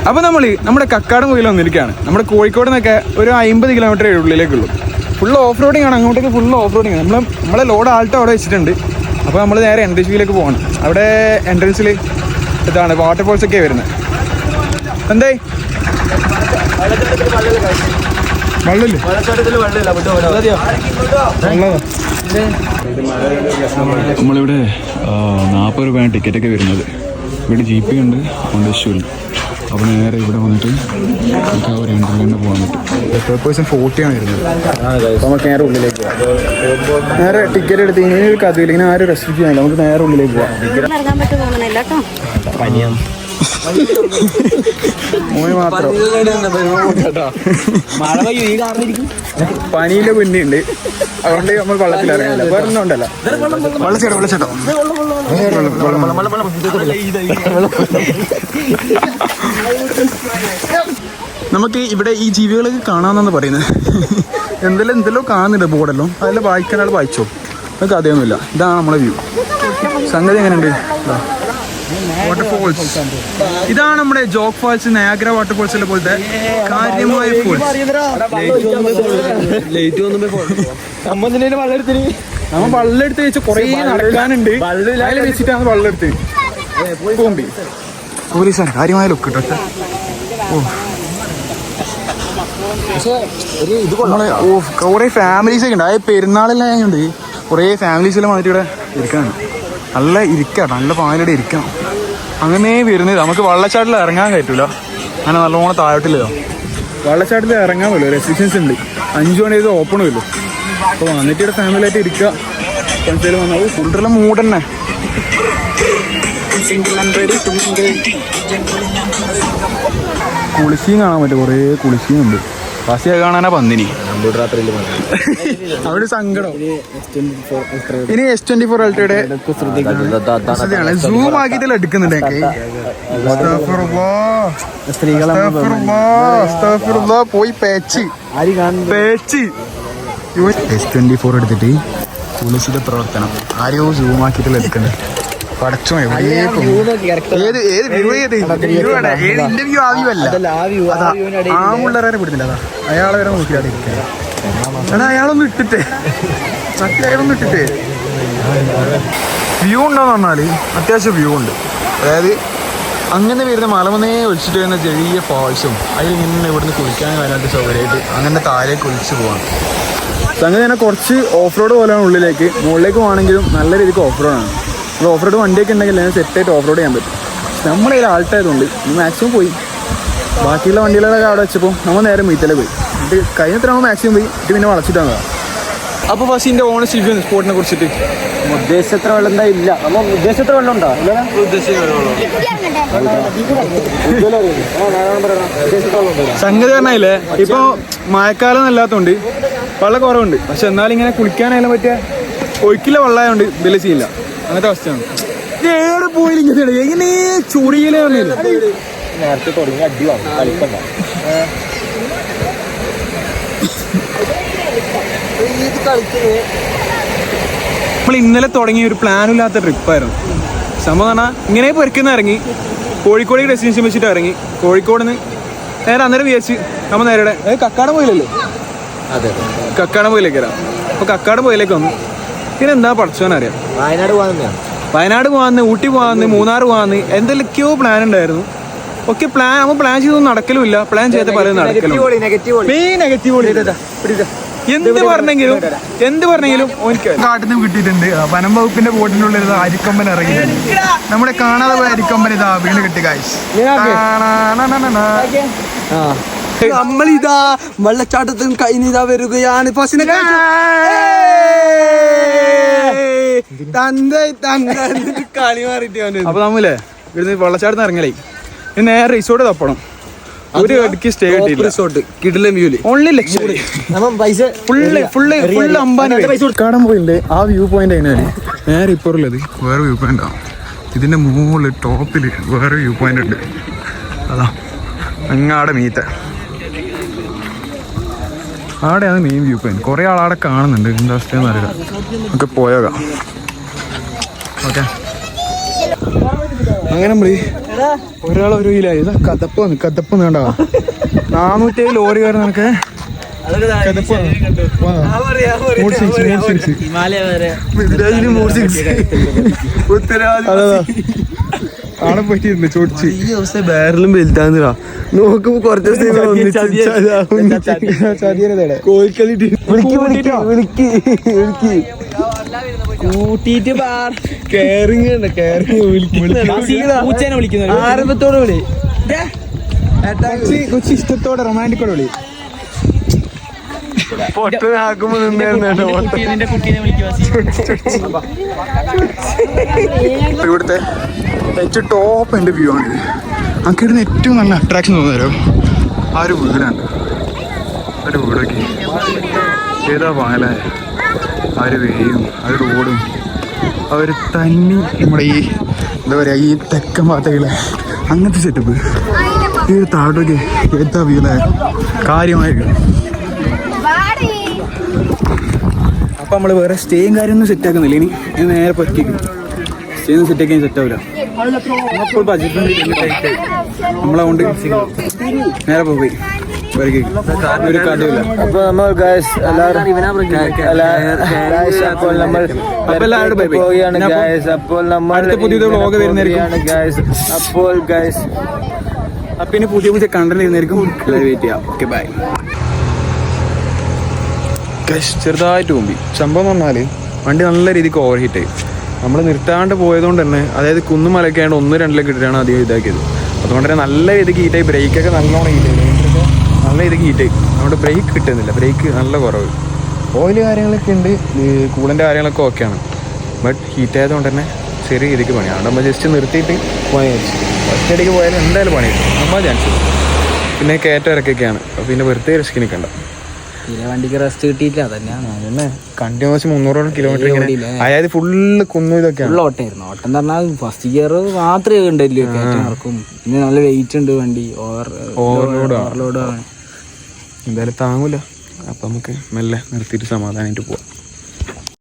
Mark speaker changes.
Speaker 1: അപ്പോൾ നമ്മുടെ കക്കാടംപൊയിൽ വന്നിരിക്കുകയാണ്. നമ്മുടെ കോഴിക്കോട് നിന്നൊക്കെ ഒരു 50 കിലോമീറ്റർ ഉള്ളിലേക്കുള്ളൂ. ഫുൾ ഓഫ് റോഡിങ് ആണ്, അങ്ങോട്ടേക്ക് ഫുൾ ഓഫ് റോഡിങ് ആണ്. നമ്മളെ ലോഡ് ആൾട്ടോ അവിടെ വെച്ചിട്ടുണ്ട്. അപ്പോൾ നമ്മൾ നേരെ എൻട്രൻസ് വ്യൂയിലേക്ക് പോകണം. അവിടെ എൻട്രൻസിൽ ഇതാണ് വാട്ടർഫോൾസ് ഒക്കെ വരുന്നത്. എന്തേ നമ്മളിവിടെ 40 രൂപയാണ് ടിക്കറ്റൊക്കെ വരുന്നത്. ഇവിടെ GP ഉണ്ട്, ഇഷ്യൂ. അപ്പോൾ നേരെ ഇവിടെ വന്നിട്ട് നമുക്ക് ആ ഒരു എൻട്രൻസിൽ പോകാൻ പറ്റും. പെർ പേഴ്സൺ 40 ആണ് വരുന്നത്. അപ്പോൾ നമുക്ക് നേരെ ഉള്ളിലേക്ക് പോകാം. നേരെ ടിക്കറ്റ് എടുത്ത് ഇങ്ങനെ ഒരു കഥയില്ല, ഇങ്ങനെ ആരും റെസ്ട്രിക്റ്റ് ചെയ്യാനില്ല. നമുക്ക് നേരെ ഉള്ളിലേക്ക് പോകാം. മോന് മാത്രം പനിയിലെ പിന്നെയുണ്ട്, അതുകൊണ്ട് നമ്മൾ വെള്ളത്തിൽ ഇറങ്ങില്ല. വേറെ ഒന്നും ഉണ്ടല്ലോ. വെള്ളച്ചേട്ടോ നമുക്ക് ഇവിടെ ഈ ജീവികളൊക്കെ കാണാമെന്നാണ് പറയുന്നത്. എന്തെല്ലോ കാണുന്നുണ്ട് ബോർഡല്ലോ, അതെല്ലാം വായിക്കാനാൾ വായിച്ചോ. നമുക്ക് അതൊന്നുമില്ല. ഇതാണ് നമ്മളെ വ്യൂ. സംഗതി എങ്ങനെയുണ്ട്? വാട്ടർഫോൾസ് ഇതാണ് നമ്മുടെ ജോഗ് ഫാൾസ്, നയാഗ്ര വാട്ടർഫോൾസിലെ പോലത്തെ കാര്യമായ ഫോൾസ്. നമ്മ വെള്ളം എടുത്ത് വെച്ച് കുറേ നടക്കാനുണ്ട്. അതിൽ വെച്ചിട്ടാണ് വെള്ളം എടുത്ത് പോകുമ്പി പോലീസാണ് കാര്യമായ ലുക്ക് കേട്ടോ. കുറേ ഫാമിലീസ് ഒക്കെ ഉണ്ട്. അതായത് പെരുന്നാളെല്ലാം ഉണ്ട്. കുറേ ഫാമിലീസെല്ലാം വന്നിട്ട് ഇവിടെ ഇരിക്കാണ്. നല്ല പാലിവിടെ ഇരിക്കണം. അങ്ങനെ വരുന്നത്. നമുക്ക് വെള്ളച്ചാട്ടിൽ ഇറങ്ങാൻ പറ്റില്ല, അങ്ങനെ നല്ലോണം താഴോട്ടില്ല. വെള്ളച്ചാട്ടിൽ ഇറങ്ങാൻ പറ്റില്ല, റെസ്ട്രിക്ഷൻസ് ഉണ്ട്. 5 മണി ഓപ്പൺ വരും. അപ്പോൾ വന്നിട്ട് ഇവിടെ ഫാമിലി ആയിട്ട് ഇരിക്കുക. ഫ്രണ്ട്സിലും വന്നാൽ ഫുഡെല്ലാം മൂഡ് തന്നെ. കുളിസിയും കാണാൻ പറ്റും, കുറേ കുളിസിയും ഉണ്ട്. ഫാസിയ കാണാനാ പന്നിനി അവിടെ സങ്കടം. ഇനി S24 അൾട്രയുടെ സൂം ആക്കിയിട്ടല്ല എടുക്കുന്നുണ്ട്. പോയി പേച്ച് S24 എടുത്തിട്ട് കുളിസിന്റെ പ്രവർത്തനം ആരെയോ സൂം ആക്കിയിട്ടല്ല എടുക്കുന്നത്. പടച്ചോ ഇന്റർവ്യൂ ആവിയല്ല, ആമുള്ളവരെ വിടുന്നില്ല. അതാ അയാളെ വരെ നോക്കിയാൽ ഇരിക്കുക. അയാളൊന്നും ഇട്ടിട്ടേ വ്യൂ ഉണ്ടോന്ന് പറഞ്ഞാൽ അത്യാവശ്യം വ്യൂ ഉണ്ട്. അതായത് അങ്ങനെ വരുന്ന മലമന്നേ ഒഴിച്ചിട്ട് വരുന്ന ചെറിയ ഫാൾസും അതിൽ ഇങ്ങനെ ഇവിടുന്ന് കുളിക്കാൻ വരാനായിട്ട് സൗകര്യമായിട്ട് അങ്ങനെ താഴേക്ക് ഒഴിച്ച് പോകണം. സംഗതി തന്നെ കുറച്ച് ഓഫ് റോഡ് പോലെയാണ്. മുകളിലേക്ക് പോകണമെങ്കിലും നല്ല രീതിക്ക് ഓഫ് റോഡാണ്. അപ്പോൾ ഓഫ് റോഡ് വണ്ടിയൊക്കെ ഉണ്ടെങ്കിൽ അതിന് സെറ്റായിട്ട് ഓഫ് റോഡ് ചെയ്യാൻ പറ്റും. നമ്മളെ കയ്യിൽ ആൾട്ടായതുകൊണ്ട് മാക്സിമം പോയി. ബാക്കിയുള്ള വണ്ടികളൊക്കെ അവിടെ വെച്ചപ്പോൾ നമ്മൾ നേരെ മീറ്റല്ലേ പോയി. എന്നിട്ട് കഴിഞ്ഞത്ര നമ്മൾ മാക്സിമം പോയി. ഇത് പിന്നെ വളച്ചിട്ടാണ്. അപ്പോൾ ഫസ്റ്റിൻ്റെ ഓണസ്റ്റ് റിവ്യൂ സ്പോർട്ടിനെ കുറിച്ചിട്ട്
Speaker 2: ഉദ്ദേശിച്ചത്ര വെള്ളം എന്താ ഇല്ല. നമ്മൾ ഉദ്ദേശിച്ചത്ര വെള്ളം ഉണ്ടോ?
Speaker 1: സംഗതി പറഞ്ഞാലേ ഇപ്പോൾ മഴക്കാലം അല്ലാത്തതുകൊണ്ട് വെള്ളം കുറവുണ്ട്. പക്ഷെ എന്നാലും ഇങ്ങനെ കുളിക്കാനായാലും പറ്റിയ ഒഴുക്കില്ല വെള്ളമായതുകൊണ്ട് വലിയ ചെയ്യില്ല. അങ്ങനത്തെ അവസ്ഥയാണ്. ഏടെ പോയില്ല ഇങ്ങനെ എങ്ങനെ ചൊറിയിലേ വന്നില്ല.
Speaker 2: നേരത്തെ തുടങ്ങി അടിവാണ് കളിക്കണ്ട.
Speaker 1: നമ്മൾ ഇന്നലെ തുടങ്ങിയ ഒരു പ്ലാനില്ലാത്ത ട്രിപ്പായിരുന്നു. സംഭവം പറഞ്ഞാൽ ഇങ്ങനെ പൊരിക്കുന്ന ഇറങ്ങി കോഴിക്കോട് ഡെസ്റ്റിനേഷൻ വെച്ചിട്ട് ഇറങ്ങി. കോഴിക്കോട് നിന്ന് നേരെ അന്നേരം വിചാരിച്ച് നമ്മൾ നേരെ കക്കാടംപൊയിലല്ലേ, കക്കാടംപൊയിലേക്ക് വരാം. അപ്പോൾ കക്കാടംപൊയിലേക്ക് വന്നു. പിന്നെ എന്താ പഠിച്ചോനറിയാം. വയനാട് പോകാന്ന്, ഊട്ടി പോകാന്ന്, മൂന്നാർ പോകാന്ന് എന്തെല്ലാമൊക്കെയോ പ്ലാൻ ഉണ്ടായിരുന്നു. ഒക്കെ നമ്മൾ പ്ലാൻ ചെയ്തൊന്നും നടക്കലുമില്ല. പ്ലാൻ ചെയ്ത പലതും നടക്കലും. എന്ത് പറഞ്ഞെങ്കിലും കാട്ടിൽ നിന്ന് കിട്ടിയിട്ടുണ്ട്. വനം വകുപ്പിന്റെ ബോട്ടിനുള്ളിൽ അരിക്കൊമ്പൻ ഇറങ്ങിയിട്ടുണ്ട്. നമ്മുടെ കാണാതെ പോയ അരിക്കൊമ്പൻ ഇതാ വീണ് കിട്ടി കാശ്.
Speaker 2: നമ്മളിതാ വെള്ളച്ചാട്ടത്തിൽ കഴിഞ്ഞിതാ വരികയാണ്. കളി മാറിയിട്ട്
Speaker 1: അപ്പൊ നമ്മളേ ഇവിടുന്ന് വെള്ളച്ചാട്ടത്തിൽ ഇറങ്ങലേ നേരെ റിസോർട്ട് തപ്പണം. ഒരു ഇടയ്ക്ക് സ്റ്റേ കിട്ടില്ല. ഓൺലി ലക്ഷറി ഫുള്ള് അമ്പാനി കാണാൻ പോയില്ലേ. ആ വ്യൂ പോയിന്റ് അതിനാണ് നേരെ ഇപ്പുറമുള്ളത്. വേറെ വ്യൂ പോയിന്റ് ആണ്. ഇതിന്റെ മുകളിൽ ടോപ്പില് വേറെ വ്യൂ പോയിന്റ് ഉണ്ട്. അതാ അങ്ങാടെ മീത്ത ആടെയാണ് മെയിൻ വ്യൂ പോയിന്റ്. കുറെ ആളവിടെ കാണുന്നുണ്ട്. എന്താ അവസ്ഥയെന്ന് അറിയില്ല. നമുക്ക് പോയേക്കാം. ഓക്കെ അങ്ങനെ നമ്മള് ഒരാൾ ഒരു കിലോ ഇതാ കതപ്പ് വേണ്ട 407 ലോറി കയറി നിനക്ക് ആളെ പറ്റിയിരുന്നു ചോദിച്ച്
Speaker 2: ഈ ദിവസം ബാരലും വലുതാന്നില്ല നോക്കുമ്പോ കുറച്ച് കൂട്ടിട്ട് ആരംഭത്തോടെ വിളി
Speaker 1: കൊച്ചി ഇഷ്ടത്തോടെ റൊമാൻറ്റിക്കോടെ വിളി പൊട്ടനാക്കുമ്പോ ഇവിടുത്തെ ഏറ്റവും ടോപ്പ് എൻ്റെ വ്യൂ ആണിത്. നമുക്ക് ഇവിടുന്ന് ഏറ്റവും നല്ല അട്രാക്ഷൻ തോന്നുന്നേരോ ആ ഒരു വീടാണ്. ഒരു വീടൊക്കെ ഏതാ പാലായ ആ ഒരു വേയും ആ ഒരു റോഡും ആ ഒരു തന്നി നമ്മുടെ ഈ എന്താ പറയുക ഈ തെക്കൻ ഭാഗത്തേക്കുള്ള അങ്ങനത്തെ സെറ്റപ്പ് ഈ ഒരു താഴോട്ടൊക്കെ ഏതാ വീല കാര്യമായിരിക്കും. അപ്പം നമ്മൾ വേറെ സ്റ്റേയും കാര്യമൊന്നും സെറ്റാക്കുന്നില്ല. ഇനി നേരെ പറ്റിക്കും സ്റ്റേ ഒന്നും സെറ്റാക്കാൻ സെറ്റാവില്ല. അപ്പോൾ ബഡ്ജറ്റ് നമ്മളതുകൊണ്ട് നേരെ പോയി ഒരു കഥയില്ല.
Speaker 2: അപ്പൊ നമ്മൾ ഗൈസ് അപ്പോൾ നമ്മൾ പോവുകയാണ് ഗൈസ്. അപ്പോൾ നമ്മൾ
Speaker 1: പുതിയ വ്ളോഗ് വരുന്നതായിരിക്കും
Speaker 2: ഗൈസ്. അപ്പോൾ ഗൈസ്
Speaker 1: അപ്പം ഇനി പുതിയ കണ്ടന്റ് വരുന്നതായിരിക്കും. വെയിറ്റ് ചെയ്യാം. Okay bye. ചെറുതായിട്ട് മുമ്പി സംഭവം എന്ന് പറഞ്ഞാൽ വണ്ടി നല്ല രീതിക്ക് ഓവർ ഹീറ്റ് ആയി. നമ്മൾ നിർത്താണ്ട് പോയതുകൊണ്ട് തന്നെ, അതായത് കുന്നും മലയൊക്കെ ആയതുകൊണ്ട് 1-2 ഇട്ടിട്ടാണ് അധികം ഇതാക്കിയത്. അതുകൊണ്ട് തന്നെ നല്ല രീതിക്ക് ഹീറ്റായി. ബ്രേക്കൊക്കെ നല്ലോണം ഹീറ്റായി. നല്ല രീതിക്ക് ഹീറ്റായി. അതുകൊണ്ട് ബ്രേക്ക് കിട്ടുന്നില്ല. ബ്രേക്ക് നല്ല കുറവ്. ഓയിൽ കാര്യങ്ങളൊക്കെ ഉണ്ട്, കൂളിൻ്റെ കാര്യങ്ങളൊക്കെ ഓക്കെയാണ്. ബട്ട് ഹീറ്റ് ആയതുകൊണ്ട് തന്നെ ചെറിയ രീതിക്ക് പണിയാണ്. അതുകൊണ്ട് നമ്മൾ ജസ്റ്റ് നിർത്തിയിട്ട് പണി വെച്ചു. ഒറ്റയടിക്ക് പോയാലും എന്തായാലും പണി കിട്ടും നമ്മൾ ചാൻസ്. പിന്നെ കയറ്റം ഇറക്കൊക്കെയാണ്. അപ്പോൾ പിന്നെ വെറുതെ റിസ്ക് നിൽക്കണ്ട.
Speaker 2: വണ്ടിക്ക് റെസ്റ്റ് കിട്ടിയില്ല. അതന്നെ
Speaker 1: കണ്ടിന്യൂസ് 300 കിലോമീറ്റർ ഇങ്ങനെ, അതായത് ഫുള്ള് കുന്നും ഇതൊക്കെയാണ്.
Speaker 2: ഓട്ടമായിരുന്നു. ഓട്ടം എന്ന് പറഞ്ഞാൽ ഫസ്റ്റ് ഗിയർ മാത്രമേ ഉണ്ടല്ലോ കയറ്റം. പിന്നെ നല്ല വെയിറ്റ് ഉണ്ട് വണ്ടി. ഓവർലോഡാണ്.
Speaker 1: എന്തായാലും താങ്ങൂല. അപ്പം നമുക്ക് മെല്ലെ നിർത്തിയിട്ട് സമാധാനമായിട്ട് പോവാം.